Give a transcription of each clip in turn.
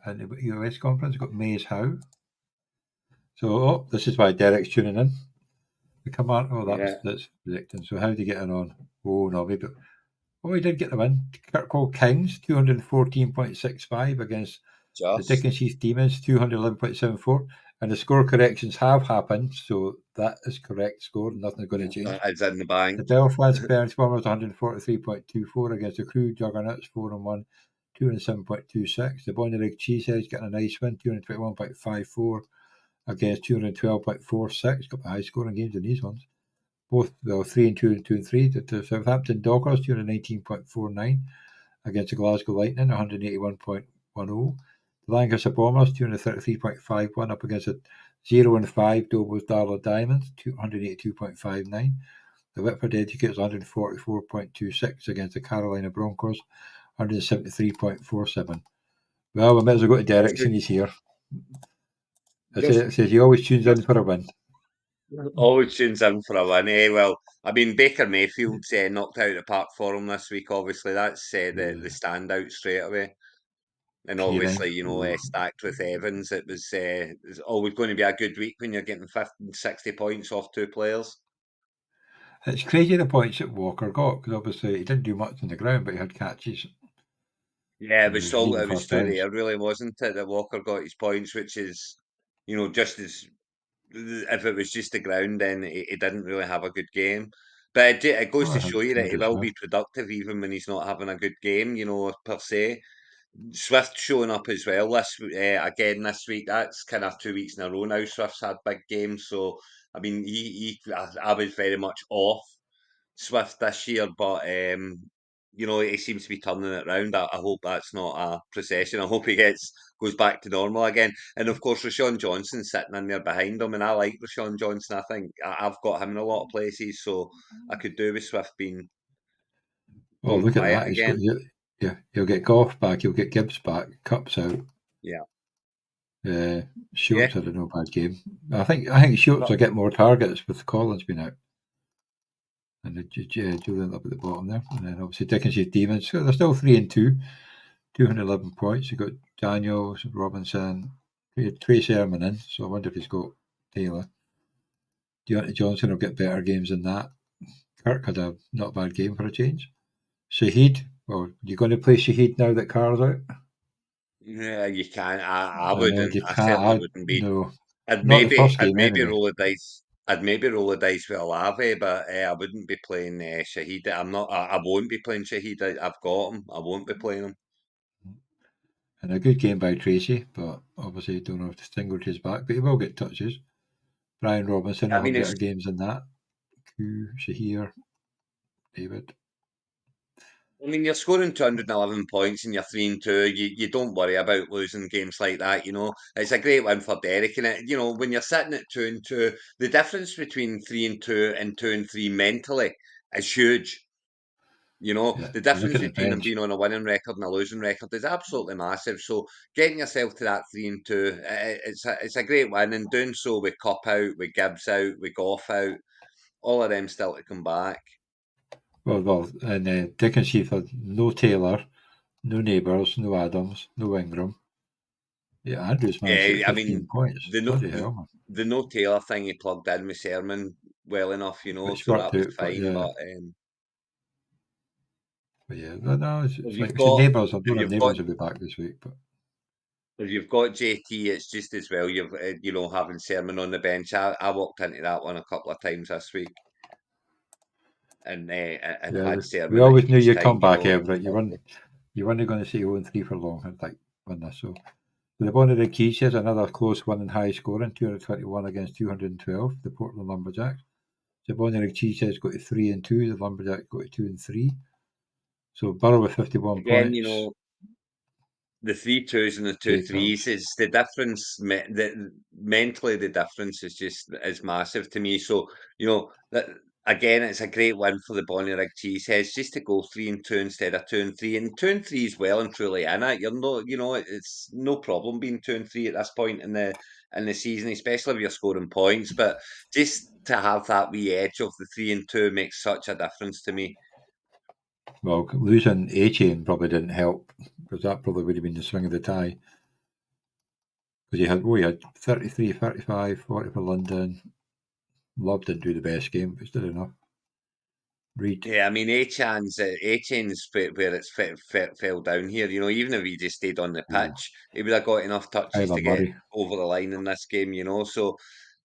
in the US conference. We've got Maeshowe. So, this is why Derek's tuning in. The command. That's predicting. So, how do you get on? Oh, no, maybe. Oh, he did get the win. Kirkwall Kings, 214.65 against the Dickens Heath Demons, 211.74. And the score corrections have happened, so that is correct score. Nothing's going to change. It's in the bank. The Belfast Burns Bombers, 143.24 against the Crew Juggernauts, 4-1, 207.26. The Bonnierig Cheeseheads getting a nice win, 221.54 against 212.46. Got the high scoring games in these ones. Both 3-2 and 2-3. The Southampton Dockers 219.49 against the Glasgow Lightning 181.10. The Lancaster Bombers 233.51 up against the 0-5 Dobos Darla Diamonds 282.59. The Whitford Educators 144.26 against the Carolina Broncos 173.47. Well, we might as well go to Derek's and he's here. It says he always tunes in for a win. Always tunes in for a win. Well, I mean, Baker Mayfield's knocked out of the park for him this week. Obviously, that's the standout straight away. And obviously, stacked with Evans, it was it's always going to be a good week when you're getting 50 and 60 points off two players. It's crazy the points that Walker got, because obviously he didn't do much on the ground, but he had catches. Yeah, it was still there, really, wasn't it? That Walker got his points, which is, just as if it was just the ground, then he didn't really have a good game. But it goes to show you that he will be productive even when he's not having a good game, per se. Swift showing up as well again this week. That's kind of 2 weeks in a row now. Swift's had big games, so I mean, I was very much off Swift this year, but he seems to be turning it around. I hope that's not a procession. I hope he goes back to normal again. And of course, Rashawn Johnson sitting in there behind him, and I like Rashawn Johnson. I think I've got him in a lot of places, so I could do with Swift being. Well, look at that. He's got, he'll get Goff back. He'll get Gibbs back. Cup's out. Yeah. Schultz had a no bad game. I think Schultz will get more targets with Collins being out. And Julian up at the bottom there. And then obviously Dickens Heath Demons. So they're still 3-2, 211 points. You've got Daniels, Robinson, Tracy Ehrman in. So I wonder if he's got Taylor. Deontay Johnson will get better games than that. Kirk had a not bad game for a change. Shahid, well, you're going to play Shahid now that Carr's out? Yeah, you can. I wouldn't. I certainly wouldn't be. No. I'd Not the first game, maybe anyway. roll a dice. I'd maybe roll a dice with Olave, but I wouldn't be playing Shahid. I won't be playing Shahid. I've got him. I won't be playing him. And a good game by Tracy, but obviously don't know if Stingley's back, but he will get touches. Brian Robinson will have better games than that. Shahir, David. I mean, you're scoring 211 points and you're 3-2. You don't worry about losing games like that. It's a great win for Derek. And when you're sitting at 2-2, the difference between 3-2 and 2-3 mentally is huge. The difference between them being on a winning record and a losing record is absolutely massive. So getting yourself to that 3-2, it's a great win, and doing so with Cup out, with Gibbs out, with Goff out, all of them still to come back. Well, and Dickens Heath had no Taylor, no Neighbours, no Adams, no Ingram. Yeah, Andrews managed to get 15 points. The no Taylor thing he plugged in with Sermon well enough, so that was fine. But yeah, no, it's like Neighbours. I don't know if Neighbours will be back this week, but if you've got JT, it's just as well. You've having Sermon on the bench. I walked into that one a couple of times this week, and had Sermon. We always knew you'd come back, Everett. You weren't going to say 0-3 for long. I'd like win this. So the Bonnierig Cheeseheads, another close one and high scoring, 221 against 212. The Portland Lumberjacks. The Bonnierig Cheeseheads got to 3-2. The Lumberjacks got to 2-3. So Borough with 51 points. The 3-2s and the 2-3s is the difference. Mentally, the difference is massive to me. So again, it's a great win for the Bonnierig Cheeseheads just to go 3-2 instead of 2-3, and 2-3 is well and truly in it. You're no, it's no problem being 2-3 at this point in the season, especially if you're scoring points. But just to have that wee edge of the 3-2 makes such a difference to me. Well, losing A-Chain probably didn't help, because that probably would have been the swing of the tie. Because we had 33, 35, 40 for London. Love didn't do the best game, but still enough. Reed. Yeah, I mean, A-Chain's where it's fell down here. You know, even if he just stayed on the Yeah. pitch, he would have got enough touches Kyler to get Murray. over the line in this game. You know, so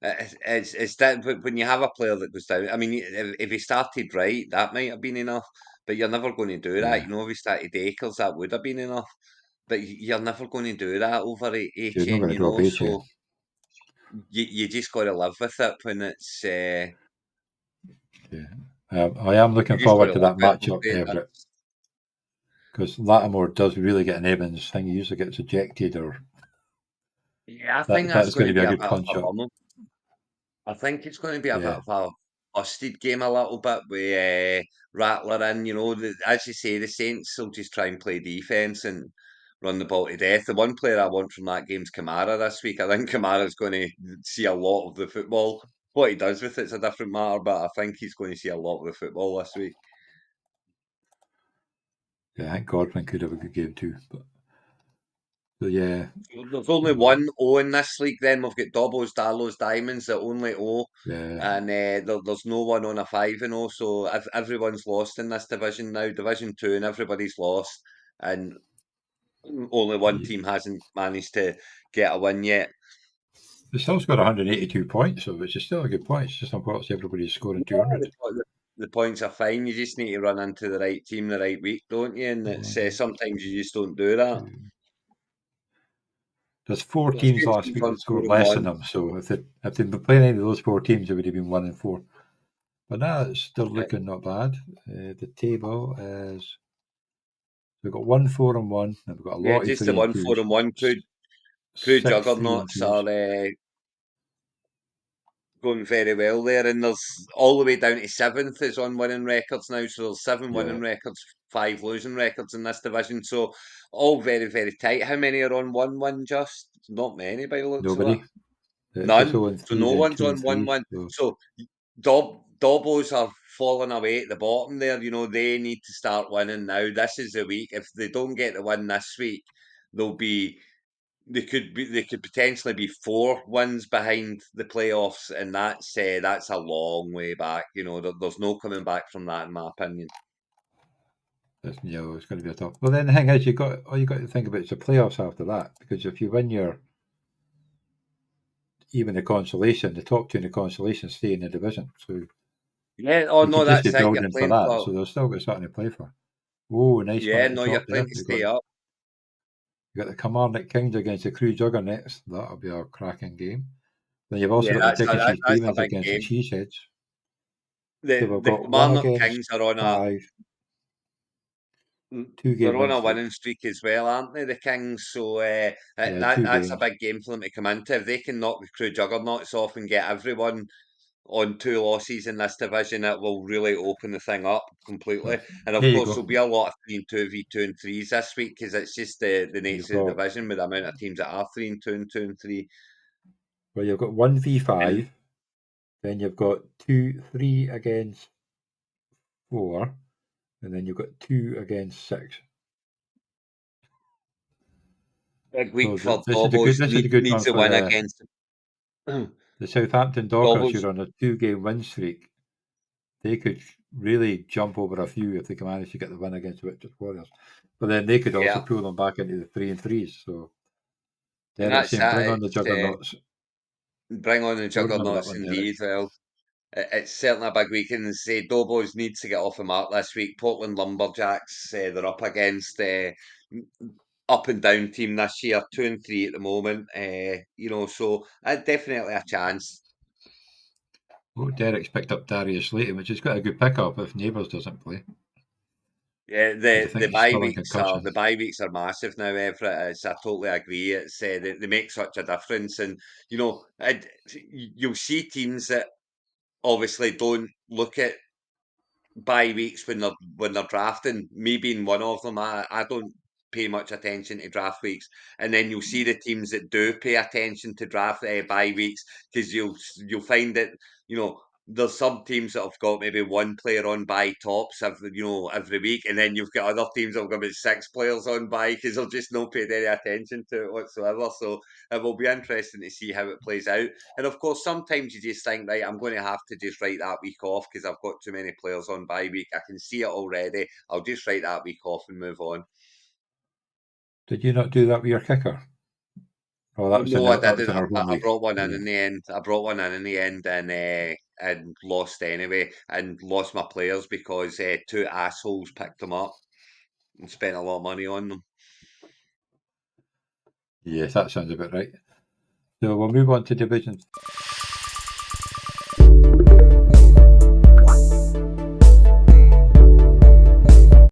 it's that. But when you have a player that goes down, I mean, if he started right, that might have been enough. But you're never going to do that. Yeah. You know, if he started Akers, that would have been enough. But you're never going to do that over He was not A-Chain. going to You drop know, A-Chain. so you just got to live with it when it's. Yeah. I am You looking just got forward to to live that with it. matchup, Everett, because Lattimore does really get an Evans thing. He usually gets ejected, or Yeah, I think that's that's going going to to be be a a good bit of punch a up. bummer. I think it's going to be a bit Yeah. of a busted game a little bit with Rattler in. You know, as you say, the Saints will just try and play defence and run the ball to death. The one player I want from that game's Kamara this week. I think Kamara's going to see a lot of the football. What he does with it's a different matter, but I think he's going to see a lot of the football this week. Yeah, I think Godwin could have a good game too. But yeah, There's only well, one O in this league. Then we've got Dobos, Darlows, Diamonds, the only O, yeah. and there's no one on a 5-0. So everyone's lost in this division now, Division Two, and everybody's lost, and only one They team hasn't managed to get a win yet. still scored 182 points, so which is still a good point. It's just unfortunately everybody's scoring Yeah, 200. the points are fine. You just need to run into the right team the right week, don't you? And it's One, sometimes you just don't do that. two. There's four There's a teams few last teams week on that scored 4-1. less than them. So if they'd been playing any of those four teams, it would have been 1-4. But now it's still looking not bad. The table is we've got 1-4-1, and we've got a Yeah, lot of just the three and one four twos, and one. Crew six three and juggernauts twos. are going very well there, and there's all the way down to seventh is on winning records now. So there's seven Yeah, winning records, five losing records in this division. So all very, very tight. How many are on one win? Just not many by the looks of it. nobody. It's just None. all in So threes no and one's two and on one threes. win. So So Dobos are falling away at the bottom there. You know they need to start winning now. This is the week. If they don't get the win this week, they'll be they could potentially be 4 wins behind the playoffs, and that's a long way back. You know, there's no coming back from that, in my opinion. it's going to be a tough. Well, then the thing is, you got to think about is the playoffs after that, because if you win your even the consolation, the top two in the consolation stay in the division. So Yeah. Oh you no, could just be that's it. You're building for playing that. for. So they'll still got something to play for. Oh, nice one Yeah. at the No, you're top there. playing to stay up. You got the Kilmarnock Kings against the Crew Juggernauts. That'll be a cracking game. Then you've also Yeah, got the Dickenshies that's a Demons big against the game. Cheeseheads. So The we've the got one Kilmarnock against Kings are on a five, 2 game they're on win a streak. winning streak as well, aren't they? The Kings. So Yeah, two that's a games. big game for them to come into. If they can knock the Crew Juggernauts off and get everyone on 2 losses in this division, it will really open the thing up completely. And of Here you course, go. there'll be a lot of 3-2 v 2-3s this week because it's just the You've nature of the got division with the amount of teams that are 3-2 and 2-3. you've got 1v5. And Then you've got 3 against 4, and then you've got 2 against 6. big So week for this Dobos is a good one needs a for win against the Southampton Dockers, Dobos. who are on a 2 game win streak. They could really jump over a few if they can manage to get the win against the Richards Warriors. But then they could also Yeah, pull them back into the 3 and 3s. So and Derek's that's saying, bring that. on the It's Juggernauts. bring on the Don't remember that Juggernauts one, Derek. indeed. Well, it's certainly a big weekend. And say Dobos needs to get off the mark this week. Portland Lumberjacks, they're up against up and down team this year, 2-3 at the moment. You know, so definitely a chance. Oh, Derek's picked up Darius Slayton, which is quite a good pickup if Neighbours doesn't play, Yeah, because I think he's still on concussion. the bye weeks are massive now, Everett. I totally agree. It's they make such a difference, and you know, you'll see teams that obviously don't look at bye weeks when they're drafting. Me being one of them, I don't pay much attention to draft weeks, and then you'll see the teams that do pay attention to draft bye weeks because you'll find that you know. there's some teams that have got maybe one player on bye tops every week, and then you've got other teams that have got about 6 players on bye because they're just not paying any attention to it whatsoever. So it will be interesting to see how it plays out. And of course, sometimes you just think, right, I'm going to have to just write that week off because I've got too many players on bye week. I can see it already. I'll just write that week off and move on. Did you not do that with your kicker? Oh, that was No, I that was didn't. in our home I league. brought one in Yeah. in the end. I brought one in the end and lost anyway, and lost my players because 2 assholes picked them up and spent a lot of money on them. Yes, that sounds about right. So we'll move on to Division